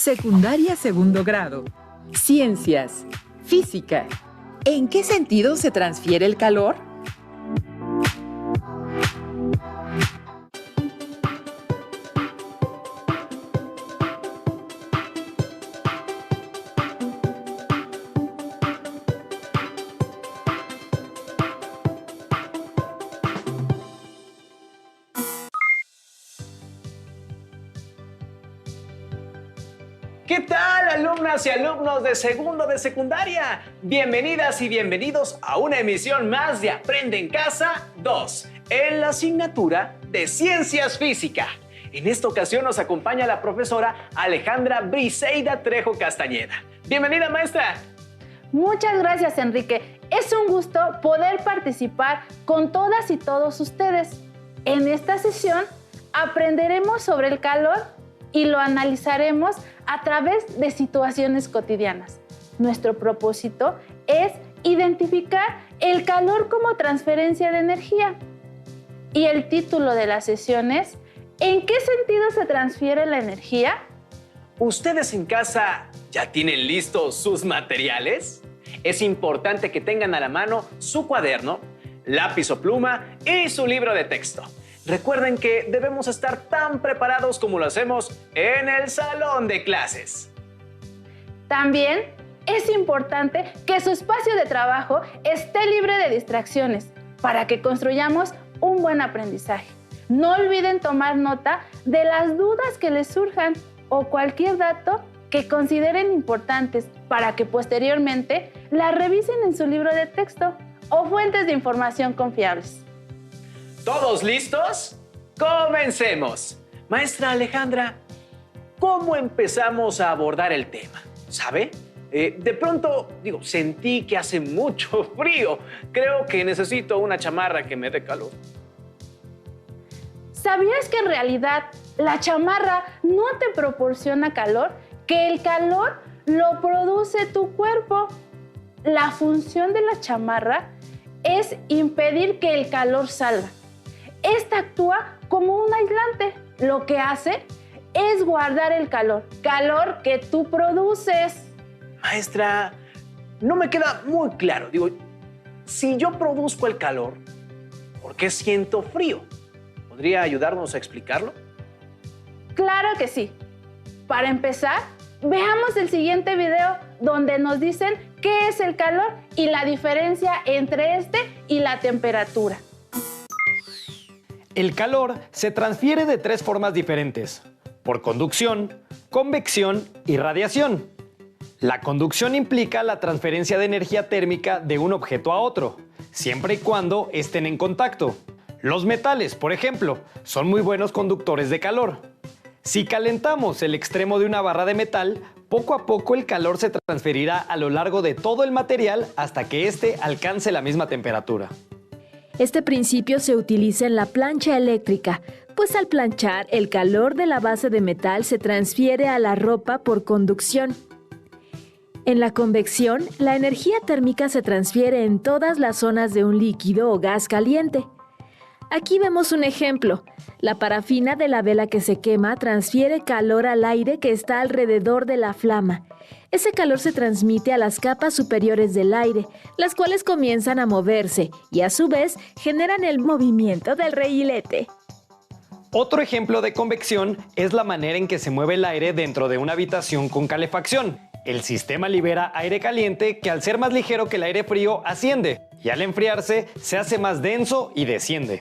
Secundaria segundo grado. Ciencias. Física. ¿En qué sentido se transfiere el calor? ¿Qué tal, alumnas y alumnos de segundo de secundaria? Bienvenidas y bienvenidos a una emisión más de Aprende en Casa 2, en la asignatura de Ciencias Física. En esta ocasión nos acompaña la profesora Alejandra Briseida Trejo Castañeda. Bienvenida, maestra. Muchas gracias, Enrique. Es un gusto poder participar con todas y todos ustedes. En esta sesión aprenderemos sobre el calor y lo analizaremos a través de situaciones cotidianas. Nuestro propósito es identificar el calor como transferencia de energía. Y el título de la sesión es ¿en qué sentido se transfiere la energía? ¿Ustedes en casa ya tienen listos sus materiales? Es importante que tengan a la mano su cuaderno, lápiz o pluma y su libro de texto. Recuerden que debemos estar tan preparados como lo hacemos en el salón de clases. También es importante que su espacio de trabajo esté libre de distracciones para que construyamos un buen aprendizaje. No olviden tomar nota de las dudas que les surjan o cualquier dato que consideren importantes para que posteriormente las revisen en su libro de texto o fuentes de información confiables. ¿Todos listos? ¡Comencemos! Maestra Alejandra, ¿cómo empezamos a abordar el tema? ¿Sabe? De pronto, sentí que hace mucho frío. Creo que necesito una chamarra que me dé calor. ¿Sabías que en realidad la chamarra no te proporciona calor? Que el calor lo produce tu cuerpo. La función de la chamarra es impedir que el calor salga. Esta actúa como un aislante. Lo que hace es guardar el calor que tú produces. Maestra, no me queda muy claro. Si yo produzco el calor, ¿por qué siento frío? ¿Podría ayudarnos a explicarlo? Claro que sí. Para empezar, veamos el siguiente video donde nos dicen qué es el calor y la diferencia entre este y la temperatura. El calor se transfiere de tres formas diferentes: por conducción, convección y radiación. La conducción implica la transferencia de energía térmica de un objeto a otro, siempre y cuando estén en contacto. Los metales, por ejemplo, son muy buenos conductores de calor. Si calentamos el extremo de una barra de metal, poco a poco el calor se transferirá a lo largo de todo el material hasta que éste alcance la misma temperatura. Este principio se utiliza en la plancha eléctrica, pues al planchar el calor de la base de metal se transfiere a la ropa por conducción. En la convección, la energía térmica se transfiere en todas las zonas de un líquido o gas caliente. Aquí vemos un ejemplo. La parafina de la vela que se quema transfiere calor al aire que está alrededor de la flama. Ese calor se transmite a las capas superiores del aire, las cuales comienzan a moverse y a su vez generan el movimiento del reguilete. Otro ejemplo de convección es la manera en que se mueve el aire dentro de una habitación con calefacción. El sistema libera aire caliente que, al ser más ligero que el aire frío, asciende y al enfriarse se hace más denso y desciende.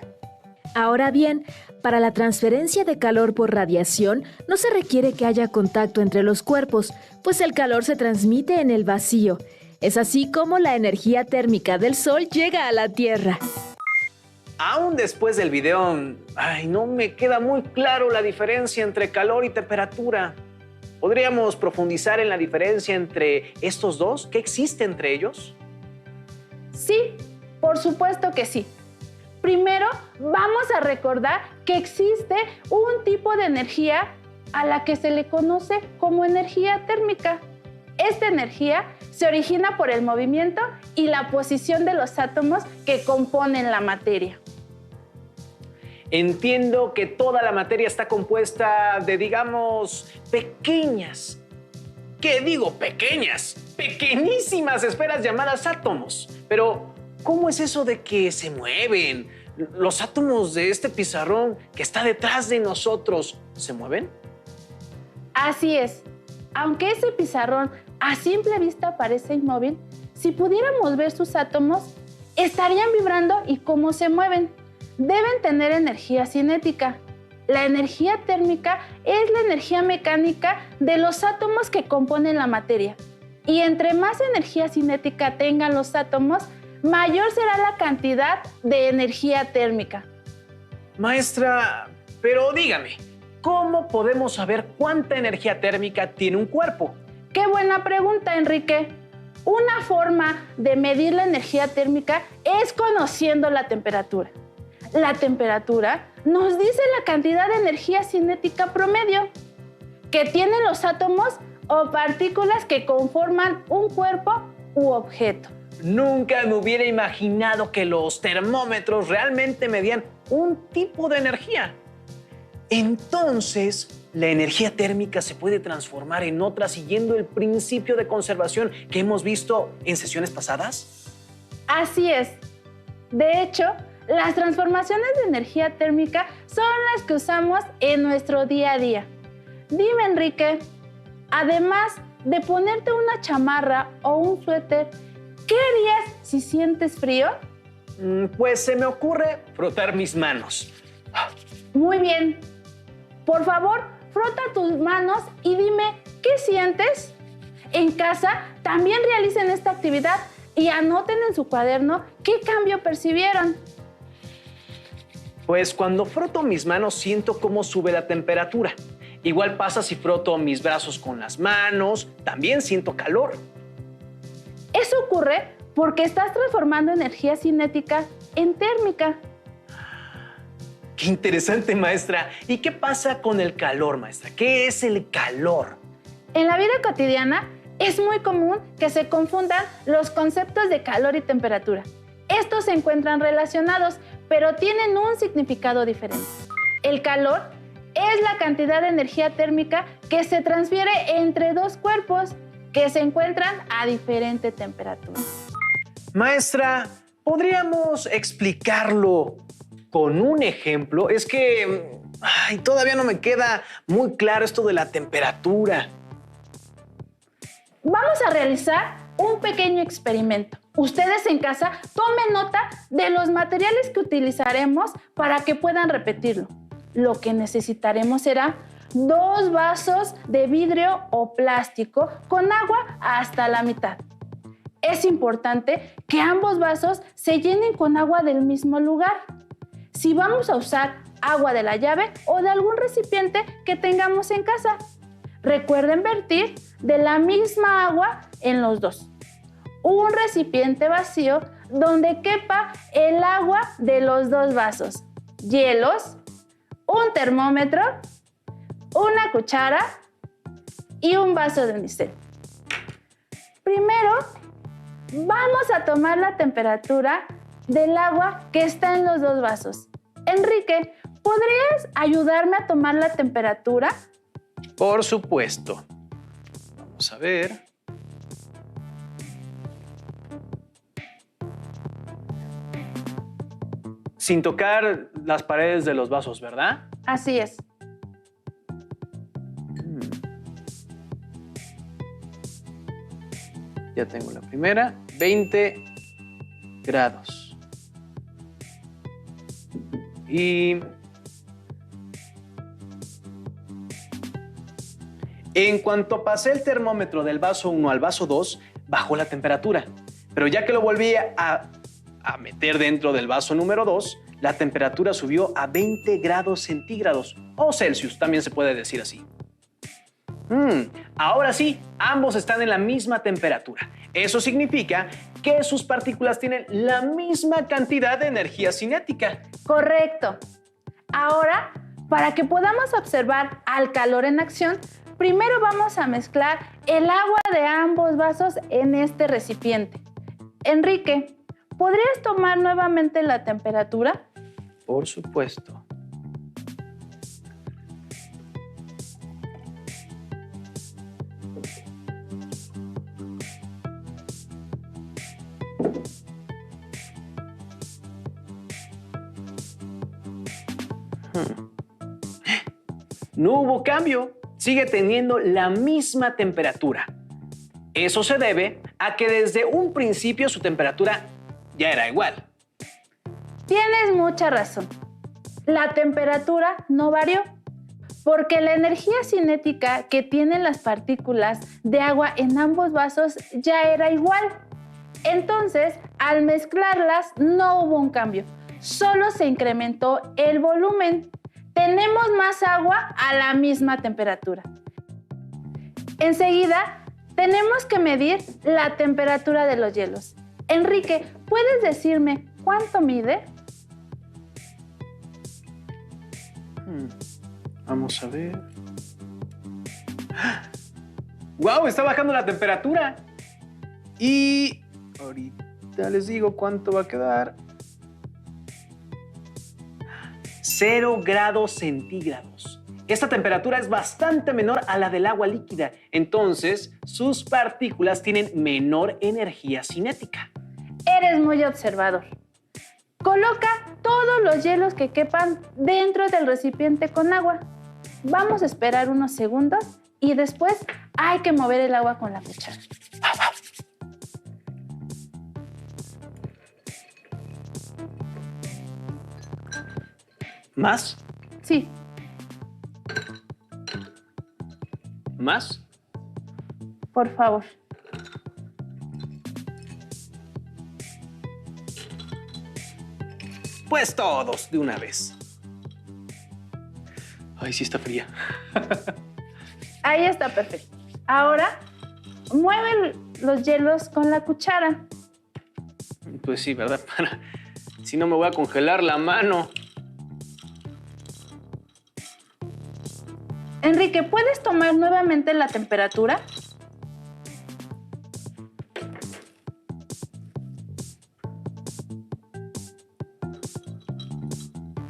Ahora bien, para la transferencia de calor por radiación no se requiere que haya contacto entre los cuerpos, pues el calor se transmite en el vacío. Es así como la energía térmica del Sol llega a la Tierra. Aún después del video, no me queda muy claro la diferencia entre calor y temperatura. ¿Podríamos profundizar en la diferencia entre estos dos? ¿Qué existe entre ellos? Sí, por supuesto que sí. Primero, vamos a recordar que existe un tipo de energía a la que se le conoce como energía térmica. Esta energía se origina por el movimiento y la posición de los átomos que componen la materia. Entiendo que toda la materia está compuesta de, pequeñas ¿Qué digo pequeñas? Pequeñísimas esferas llamadas átomos. Pero, ¿cómo es eso de que se mueven? ¿Los átomos de este pizarrón que está detrás de nosotros se mueven? Así es. Aunque ese pizarrón a simple vista parece inmóvil, si pudiéramos ver sus átomos, estarían vibrando y cómo se mueven. Deben tener energía cinética. La energía térmica es la energía mecánica de los átomos que componen la materia. Y entre más energía cinética tengan los átomos, mayor será la cantidad de energía térmica. Maestra, pero dígame, ¿cómo podemos saber cuánta energía térmica tiene un cuerpo? ¡Qué buena pregunta, Enrique! Una forma de medir la energía térmica es conociendo la temperatura. La temperatura nos dice la cantidad de energía cinética promedio que tienen los átomos o partículas que conforman un cuerpo u objeto. Nunca me hubiera imaginado que los termómetros realmente medían un tipo de energía. Entonces, ¿la energía térmica se puede transformar en otra siguiendo el principio de conservación que hemos visto en sesiones pasadas? Así es. De hecho, las transformaciones de energía térmica son las que usamos en nuestro día a día. Dime, Enrique, además de ponerte una chamarra o un suéter, ¿qué harías si sientes frío? Pues se me ocurre frotar mis manos. Muy bien. Por favor, frota tus manos y dime, ¿qué sientes? En casa también realicen esta actividad y anoten en su cuaderno qué cambio percibieron. Pues cuando froto mis manos siento cómo sube la temperatura. Igual pasa si froto mis brazos con las manos, también siento calor. Eso ocurre porque estás transformando energía cinética en térmica. ¡Qué interesante, maestra! ¿Y qué pasa con el calor, maestra? ¿Qué es el calor? En la vida cotidiana es muy común que se confundan los conceptos de calor y temperatura. Estos se encuentran relacionados, pero tienen un significado diferente. El calor es la cantidad de energía térmica que se transfiere entre dos cuerpos que se encuentran a diferente temperatura. Maestra, ¿podríamos explicarlo con un ejemplo? Es que todavía no me queda muy claro esto de la temperatura. Vamos a realizar un pequeño experimento. Ustedes en casa tomen nota de los materiales que utilizaremos para que puedan repetirlo. Lo que necesitaremos será 2 vasos de vidrio o plástico con agua hasta la mitad. Es importante que ambos vasos se llenen con agua del mismo lugar. Si vamos a usar agua de la llave o de algún recipiente que tengamos en casa, recuerden vertir de la misma agua en los dos. Un recipiente vacío donde quepa el agua de los 2 vasos, hielos, un termómetro, una cuchara y un vaso de unicel. Primero, vamos a tomar la temperatura del agua que está en los 2 vasos. Enrique, ¿podrías ayudarme a tomar la temperatura? Por supuesto. Vamos a ver. Sin tocar las paredes de los vasos, ¿verdad? Así es. Ya tengo la primera. 20 grados. Y en cuanto pasé el termómetro del vaso 1 al vaso 2, bajó la temperatura. Pero ya que lo volví a meter dentro del vaso número 2, la temperatura subió a 20 grados centígrados o Celsius, también se puede decir así. Ahora sí, ambos están en la misma temperatura. Eso significa que sus partículas tienen la misma cantidad de energía cinética. Correcto. Ahora, para que podamos observar al calor en acción, primero vamos a mezclar el agua de ambos vasos en este recipiente. Enrique, ¿podrías tomar nuevamente la temperatura? Por supuesto. No hubo cambio, sigue teniendo la misma temperatura. Eso se debe a que desde un principio su temperatura ya era igual. Tienes mucha razón. La temperatura no varió, porque la energía cinética que tienen las partículas de agua en ambos vasos ya era igual. Entonces, al mezclarlas no hubo un cambio, solo se incrementó el volumen. Tenemos más agua a la misma temperatura. Enseguida, tenemos que medir la temperatura de los hielos. Enrique, ¿puedes decirme cuánto mide? Vamos a ver. ¡Wow! Está bajando la temperatura. Y ahorita les digo cuánto va a quedar. 0 grados centígrados. Esta temperatura es bastante menor a la del agua líquida, entonces sus partículas tienen menor energía cinética. Eres muy observador. Coloca todos los hielos que quepan dentro del recipiente con agua. Vamos a esperar unos segundos y después hay que mover el agua con la cuchara. ¿Más? Sí. ¿Más? Por favor. Pues todos de una vez. Ay, sí está fría. Ahí está perfecto. Ahora, mueve los hielos con la cuchara. Pues sí, ¿verdad? Si no me voy a congelar la mano. Enrique, ¿puedes tomar nuevamente la temperatura?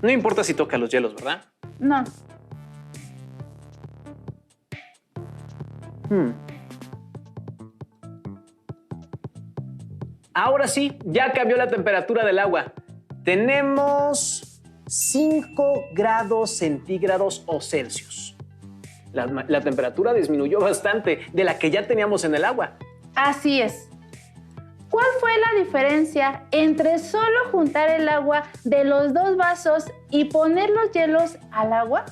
No importa si toca los hielos, ¿verdad? No. Ahora sí, ya cambió la temperatura del agua. Tenemos 5 grados centígrados o Celsius. La temperatura disminuyó bastante de la que ya teníamos en el agua. Así es. ¿Cuál fue la diferencia entre solo juntar el agua de los dos vasos y poner los hielos al agua?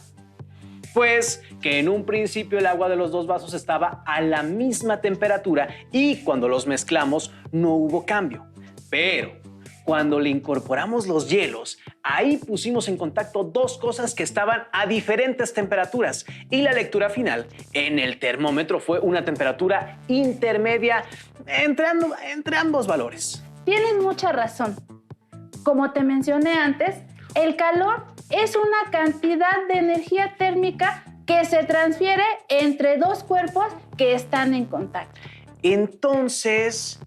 Pues que en un principio el agua de los dos vasos estaba a la misma temperatura y cuando los mezclamos no hubo cambio. Pero cuando le incorporamos los hielos, ahí pusimos en contacto dos cosas que estaban a diferentes temperaturas y la lectura final en el termómetro fue una temperatura intermedia entre ambos valores. Tienes mucha razón. Como te mencioné antes, el calor es una cantidad de energía térmica que se transfiere entre dos cuerpos que están en contacto. Entonces,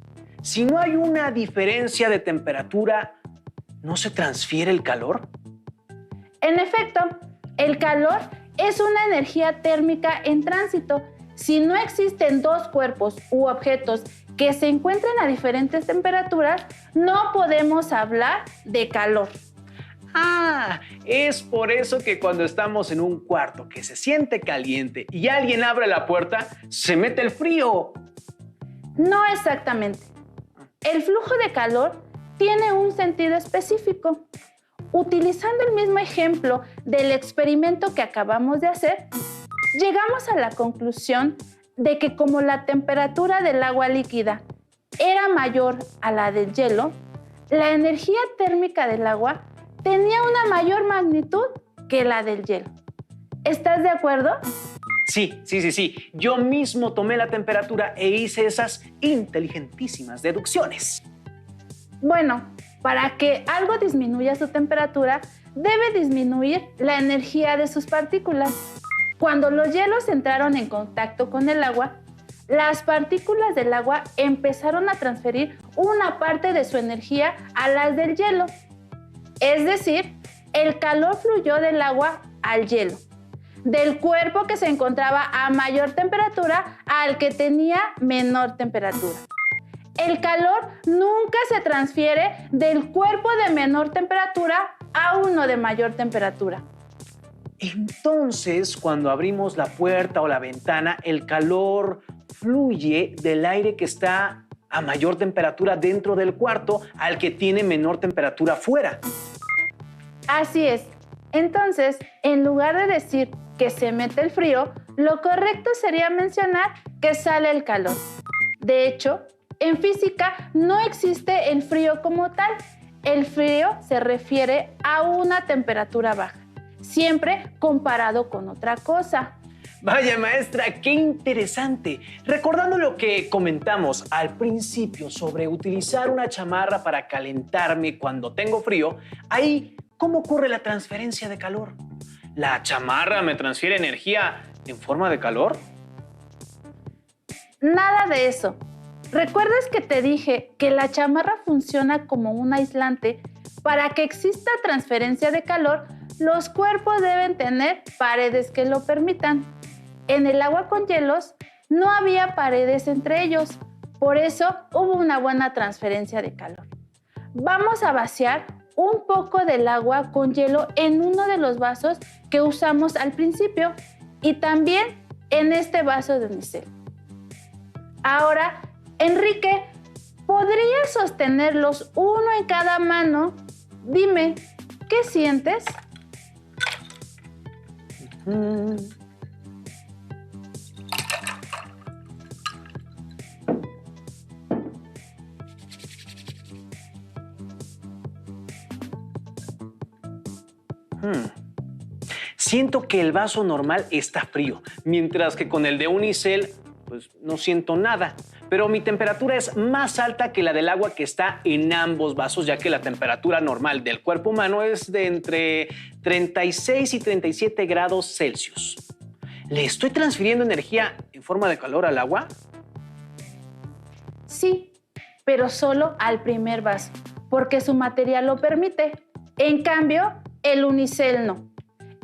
si no hay una diferencia de temperatura, ¿no se transfiere el calor? En efecto, el calor es una energía térmica en tránsito. Si no existen dos cuerpos u objetos que se encuentren a diferentes temperaturas, no podemos hablar de calor. Ah, es por eso que cuando estamos en un cuarto que se siente caliente y alguien abre la puerta, se mete el frío. No exactamente. El flujo de calor tiene un sentido específico. Utilizando el mismo ejemplo del experimento que acabamos de hacer, llegamos a la conclusión de que como la temperatura del agua líquida era mayor a la del hielo, la energía térmica del agua tenía una mayor magnitud que la del hielo. ¿Estás de acuerdo? Sí. Yo mismo tomé la temperatura e hice esas inteligentísimas deducciones. Bueno, para que algo disminuya su temperatura, debe disminuir la energía de sus partículas. Cuando los hielos entraron en contacto con el agua, las partículas del agua empezaron a transferir una parte de su energía a las del hielo. Es decir, el calor fluyó del agua al hielo, del cuerpo que se encontraba a mayor temperatura al que tenía menor temperatura. El calor nunca se transfiere del cuerpo de menor temperatura a uno de mayor temperatura. Entonces, cuando abrimos la puerta o la ventana, el calor fluye del aire que está a mayor temperatura dentro del cuarto al que tiene menor temperatura fuera. Así es. Entonces, en lugar de decir que se mete el frío, lo correcto sería mencionar que sale el calor. De hecho, en física no existe el frío como tal. El frío se refiere a una temperatura baja, siempre comparado con otra cosa. Vaya maestra, qué interesante. Recordando lo que comentamos al principio sobre utilizar una chamarra para calentarme cuando tengo frío, ahí, ¿cómo ocurre la transferencia de calor? ¿La chamarra me transfiere energía en forma de calor? Nada de eso. ¿Recuerdas que te dije que la chamarra funciona como un aislante? Para que exista transferencia de calor, los cuerpos deben tener paredes que lo permitan. En el agua con hielos no había paredes entre ellos, por eso hubo una buena transferencia de calor. Vamos a vaciar un poco del agua con hielo en uno de los vasos que usamos al principio y también en este vaso de unicel. Ahora, Enrique, ¿podrías sostenerlos uno en cada mano? Dime, ¿qué sientes? Siento que el vaso normal está frío, mientras que con el de unicel, pues no siento nada. Pero mi temperatura es más alta que la del agua que está en ambos vasos, ya que la temperatura normal del cuerpo humano es de entre 36 y 37 grados Celsius. ¿Le estoy transfiriendo energía en forma de calor al agua? Sí, pero solo al primer vaso, porque su material lo permite. En cambio, el unicel no.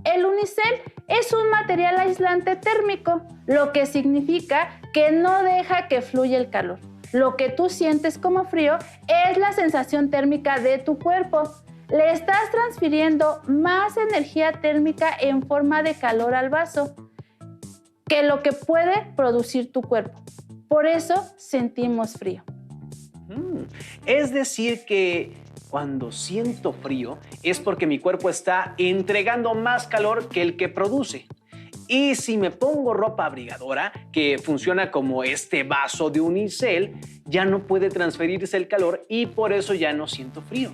El unicel es un material aislante térmico, lo que significa que no deja que fluya el calor. Lo que tú sientes como frío es la sensación térmica de tu cuerpo. Le estás transfiriendo más energía térmica en forma de calor al vaso que lo que puede producir tu cuerpo. Por eso sentimos frío. Es decir que cuando siento frío es porque mi cuerpo está entregando más calor que el que produce. Y si me pongo ropa abrigadora, que funciona como este vaso de unicel, ya no puede transferirse el calor y por eso ya no siento frío.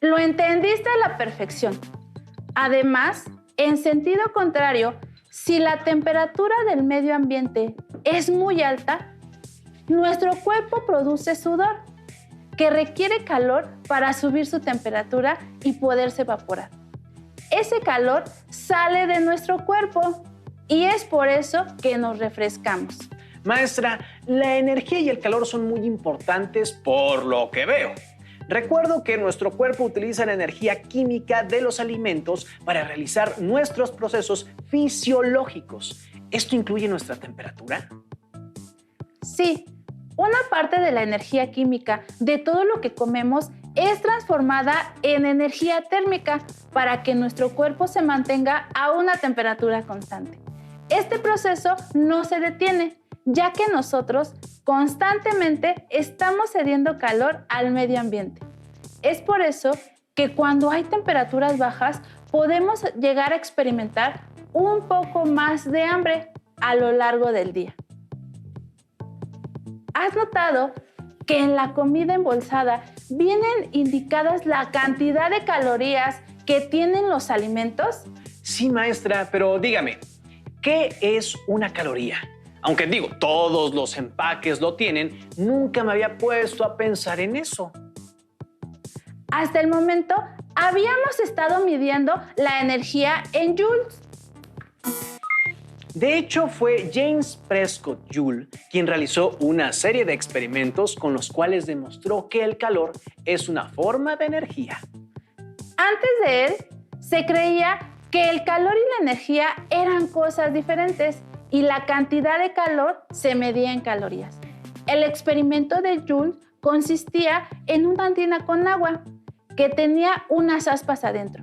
Lo entendiste a la perfección. Además, en sentido contrario, si la temperatura del medio ambiente es muy alta, nuestro cuerpo produce sudor, que requiere calor para subir su temperatura y poderse evaporar. Ese calor sale de nuestro cuerpo y es por eso que nos refrescamos. Maestra, la energía y el calor son muy importantes por lo que veo. Recuerdo que nuestro cuerpo utiliza la energía química de los alimentos para realizar nuestros procesos fisiológicos. ¿Esto incluye nuestra temperatura? Sí. Una parte de la energía química de todo lo que comemos es transformada en energía térmica para que nuestro cuerpo se mantenga a una temperatura constante. Este proceso no se detiene, ya que nosotros constantemente estamos cediendo calor al medio ambiente. Es por eso que cuando hay temperaturas bajas podemos llegar a experimentar un poco más de hambre a lo largo del día. ¿Has notado que en la comida embolsada vienen indicadas la cantidad de calorías que tienen los alimentos? Sí, maestra, pero dígame, ¿qué es una caloría? Aunque digo, todos los empaques lo tienen, nunca me había puesto a pensar en eso. Hasta el momento, habíamos estado midiendo la energía en joules. De hecho, fue James Prescott Joule quien realizó una serie de experimentos con los cuales demostró que el calor es una forma de energía. Antes de él, se creía que el calor y la energía eran cosas diferentes y la cantidad de calor se medía en calorías. El experimento de Joule consistía en una tina con agua que tenía unas aspas adentro.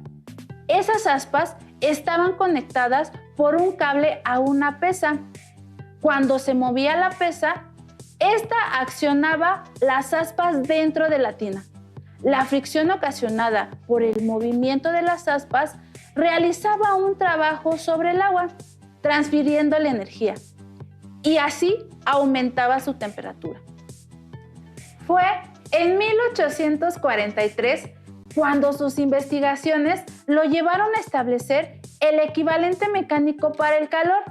Esas aspas estaban conectadas por un cable a una pesa. Cuando se movía la pesa, esta accionaba las aspas dentro de la tina. La fricción ocasionada por el movimiento de las aspas realizaba un trabajo sobre el agua, transfiriendo la energía, y así aumentaba su temperatura. Fue en 1843 cuando sus investigaciones lo llevaron a establecer el equivalente mecánico para el calor.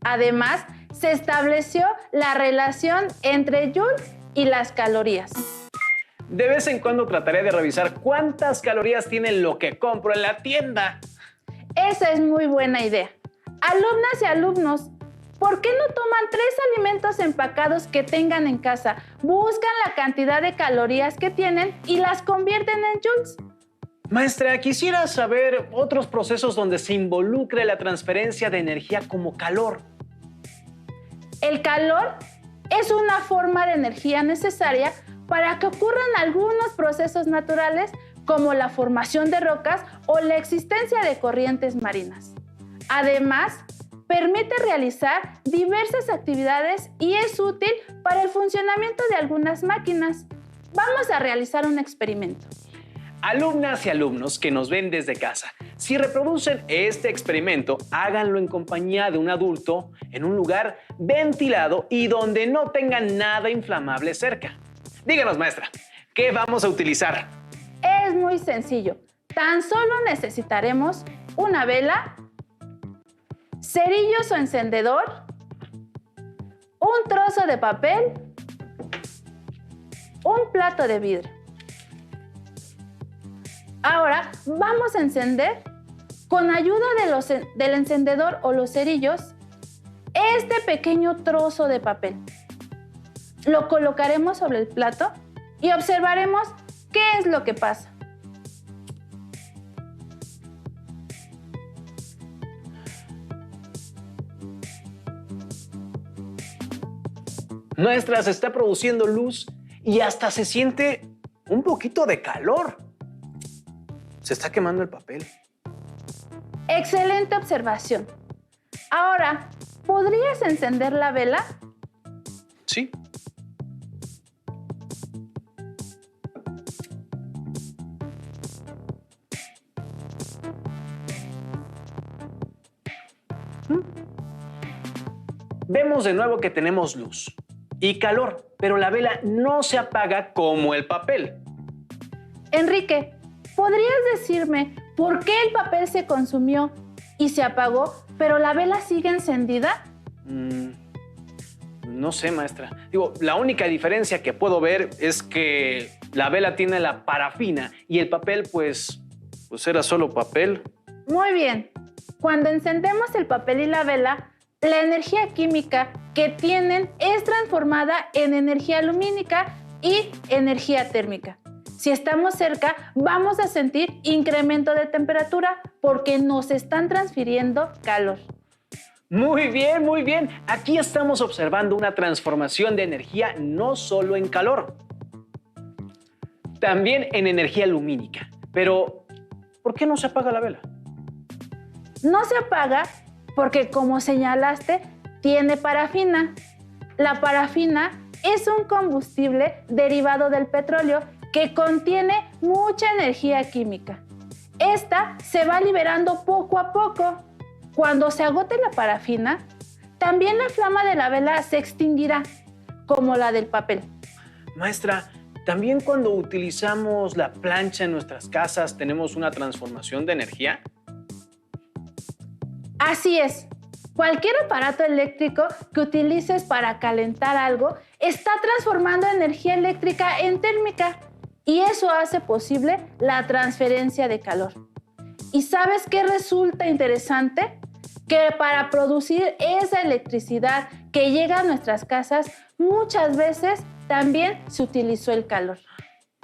Además, se estableció la relación entre joules y las calorías. De vez en cuando trataré de revisar cuántas calorías tiene lo que compro en la tienda. Esa es muy buena idea. Alumnas y alumnos, ¿por qué no toman 3 alimentos empacados que tengan en casa? Buscan la cantidad de calorías que tienen y las convierten en joules. Maestra, quisiera saber otros procesos donde se involucre la transferencia de energía como calor. El calor es una forma de energía necesaria para que ocurran algunos procesos naturales como la formación de rocas o la existencia de corrientes marinas. Además, permite realizar diversas actividades y es útil para el funcionamiento de algunas máquinas. Vamos a realizar un experimento. Alumnas y alumnos que nos ven desde casa, si reproducen este experimento, háganlo en compañía de un adulto en un lugar ventilado y donde no tengan nada inflamable cerca. Díganos, maestra, ¿qué vamos a utilizar? Es muy sencillo. Tan solo necesitaremos una vela, cerillos o encendedor, un trozo de papel, un plato de vidrio. Ahora vamos a encender, con ayuda del encendedor o los cerillos, este pequeño trozo de papel. Lo colocaremos sobre el plato y observaremos qué es lo que pasa. Maestra, se está produciendo luz y hasta se siente un poquito de calor. Se está quemando el papel. Excelente observación. Ahora, ¿podrías encender la vela? Sí. Vemos de nuevo que tenemos luz y calor, pero la vela no se apaga como el papel. Enrique, ¿podrías decirme por qué el papel se consumió y se apagó, pero la vela sigue encendida? No sé, maestra. La única diferencia que puedo ver es que la vela tiene la parafina y el papel, pues era solo papel. Muy bien. Cuando encendemos el papel y la vela, la energía química que tienen es transformada en energía lumínica y energía térmica. Si estamos cerca, vamos a sentir incremento de temperatura porque nos están transfiriendo calor. Muy bien, muy bien. Aquí estamos observando una transformación de energía no solo en calor, también en energía lumínica. Pero, ¿por qué no se apaga la vela? No se apaga porque, como señalaste, tiene parafina. La parafina es un combustible derivado del petróleo que contiene mucha energía química. Esta se va liberando poco a poco. Cuando se agote la parafina, también la flama de la vela se extinguirá, como la del papel. Maestra, ¿también cuando utilizamos la plancha en nuestras casas tenemos una transformación de energía? Así es. Cualquier aparato eléctrico que utilices para calentar algo está transformando energía eléctrica en térmica y eso hace posible la transferencia de calor. ¿Y sabes qué resulta interesante? Que para producir esa electricidad que llega a nuestras casas, muchas veces también se utilizó el calor.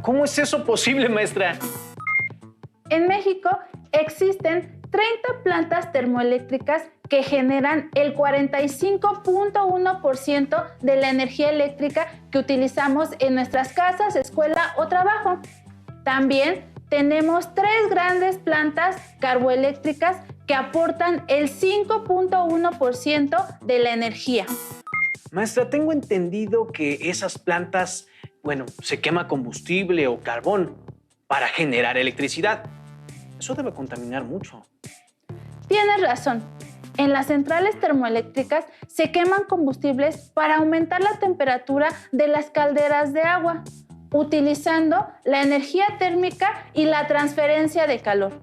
¿Cómo es eso posible, maestra? En México existen 30 plantas termoeléctricas que generan el 45.1% de la energía eléctrica que utilizamos en nuestras casas, escuela o trabajo. También tenemos 3 grandes plantas carboeléctricas que aportan el 5.1% de la energía. Maestra, tengo entendido que esas plantas, se quema combustible o carbón para generar electricidad. Eso debe contaminar mucho. Tienes razón. En las centrales termoeléctricas se queman combustibles para aumentar la temperatura de las calderas de agua, utilizando la energía térmica y la transferencia de calor.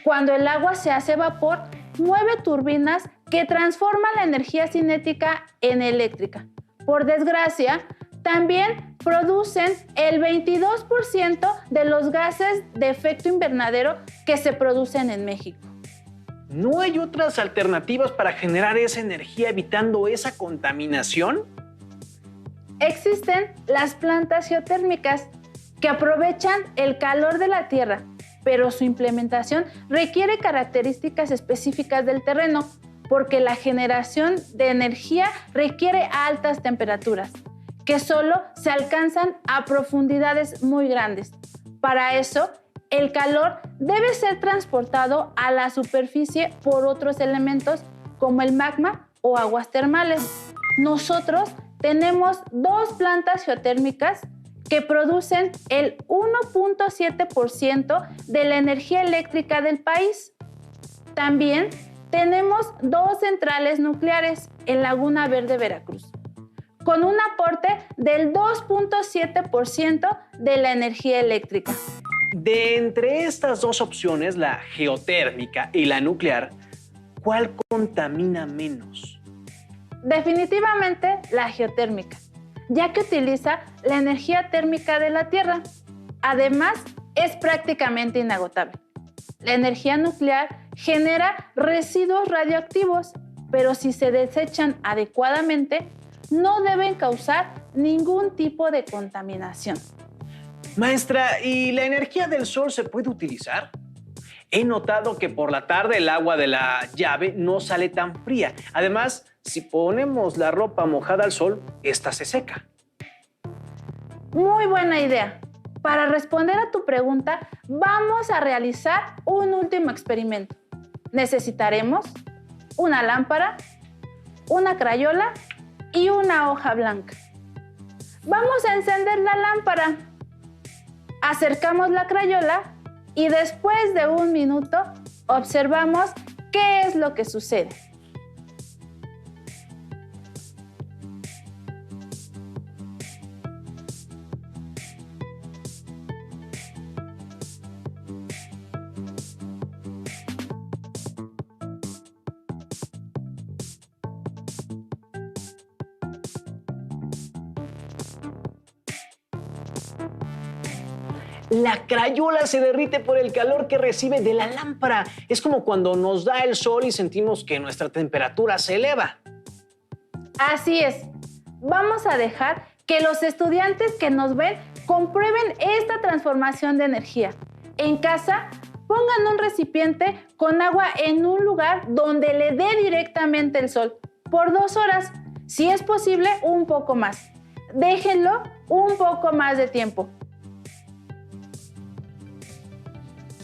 Cuando el agua se hace vapor, mueve turbinas que transforman la energía cinética en eléctrica. Por desgracia, también producen el 22% de los gases de efecto invernadero que se producen en México. ¿No hay otras alternativas para generar esa energía evitando esa contaminación? Existen las plantas geotérmicas que aprovechan el calor de la tierra, pero su implementación requiere características específicas del terreno porque la generación de energía requiere altas temperaturas, que solo se alcanzan a profundidades muy grandes. Para eso, el calor debe ser transportado a la superficie por otros elementos como el magma o aguas termales. Nosotros tenemos 2 plantas geotérmicas que producen el 1.7% de la energía eléctrica del país. También tenemos 2 centrales nucleares en Laguna Verde, Veracruz, con un aporte del 2.7% de la energía eléctrica. De entre estas 2 opciones, la geotérmica y la nuclear, ¿cuál contamina menos? Definitivamente la geotérmica, ya que utiliza la energía térmica de la Tierra. Además, es prácticamente inagotable. La energía nuclear genera residuos radioactivos, pero si se desechan adecuadamente, no deben causar ningún tipo de contaminación. Maestra, ¿y la energía del sol se puede utilizar? He notado que por la tarde el agua de la llave no sale tan fría. Además, si ponemos la ropa mojada al sol, esta se seca. Muy buena idea. Para responder a tu pregunta, vamos a realizar un último experimento. Necesitaremos una lámpara, una crayola y una hoja blanca. Vamos a encender la lámpara. Acercamos la crayola y después de 1 minuto observamos qué es lo que sucede. La crayola se derrite por el calor que recibe de la lámpara. Es como cuando nos da el sol y sentimos que nuestra temperatura se eleva. Así es. Vamos a dejar que los estudiantes que nos ven comprueben esta transformación de energía. En casa, pongan un recipiente con agua en un lugar donde le dé directamente el sol por 2 horas. Si es posible, un poco más. Déjenlo un poco más de tiempo.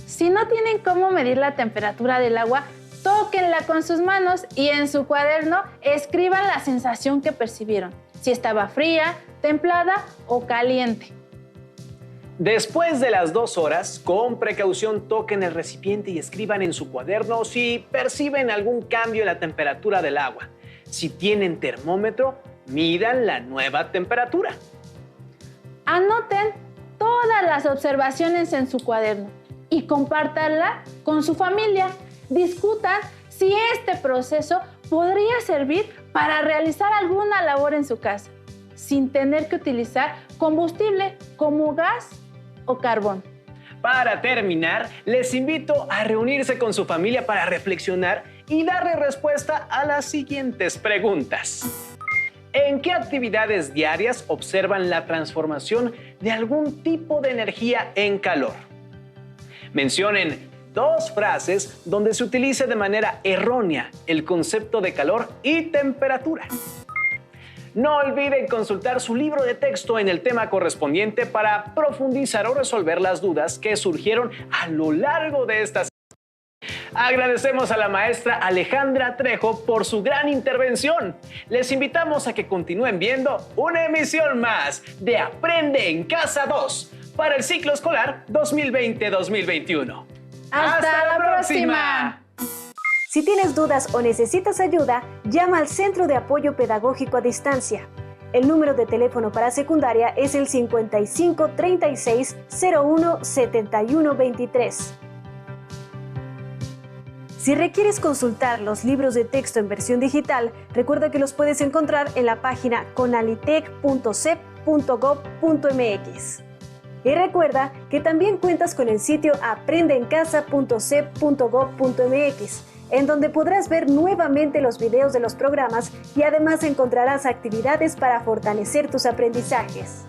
Si no tienen cómo medir la temperatura del agua, tóquenla con sus manos y en su cuaderno escriban la sensación que percibieron, si estaba fría, templada o caliente. Después de las 2 horas, con precaución toquen el recipiente y escriban en su cuaderno si perciben algún cambio en la temperatura del agua. Si tienen termómetro, midan la nueva temperatura. Anoten todas las observaciones en su cuaderno y compártanla con su familia. Discutan si este proceso podría servir para realizar alguna labor en su casa, sin tener que utilizar combustible como gas o carbón. Para terminar, les invito a reunirse con su familia para reflexionar y darle respuesta a las siguientes preguntas. ¿En qué actividades diarias observan la transformación de algún tipo de energía en calor? Mencionen 2 frases donde se utilice de manera errónea el concepto de calor y temperatura. No olviden consultar su libro de texto en el tema correspondiente para profundizar o resolver las dudas que surgieron a lo largo de esta. Agradecemos a la maestra Alejandra Trejo por su gran intervención. Les invitamos a que continúen viendo una emisión más de Aprende en Casa 2 para el ciclo escolar 2020-2021. ¡Hasta la próxima! Si tienes dudas o necesitas ayuda, llama al Centro de Apoyo Pedagógico a Distancia. El número de teléfono para secundaria es el 55 36 01 71 23. Si requieres consultar los libros de texto en versión digital, recuerda que los puedes encontrar en la página conalitec.cep.gov.mx. Y recuerda que también cuentas con el sitio aprendeencasa.cep.gov.mx, en donde podrás ver nuevamente los videos de los programas y además encontrarás actividades para fortalecer tus aprendizajes.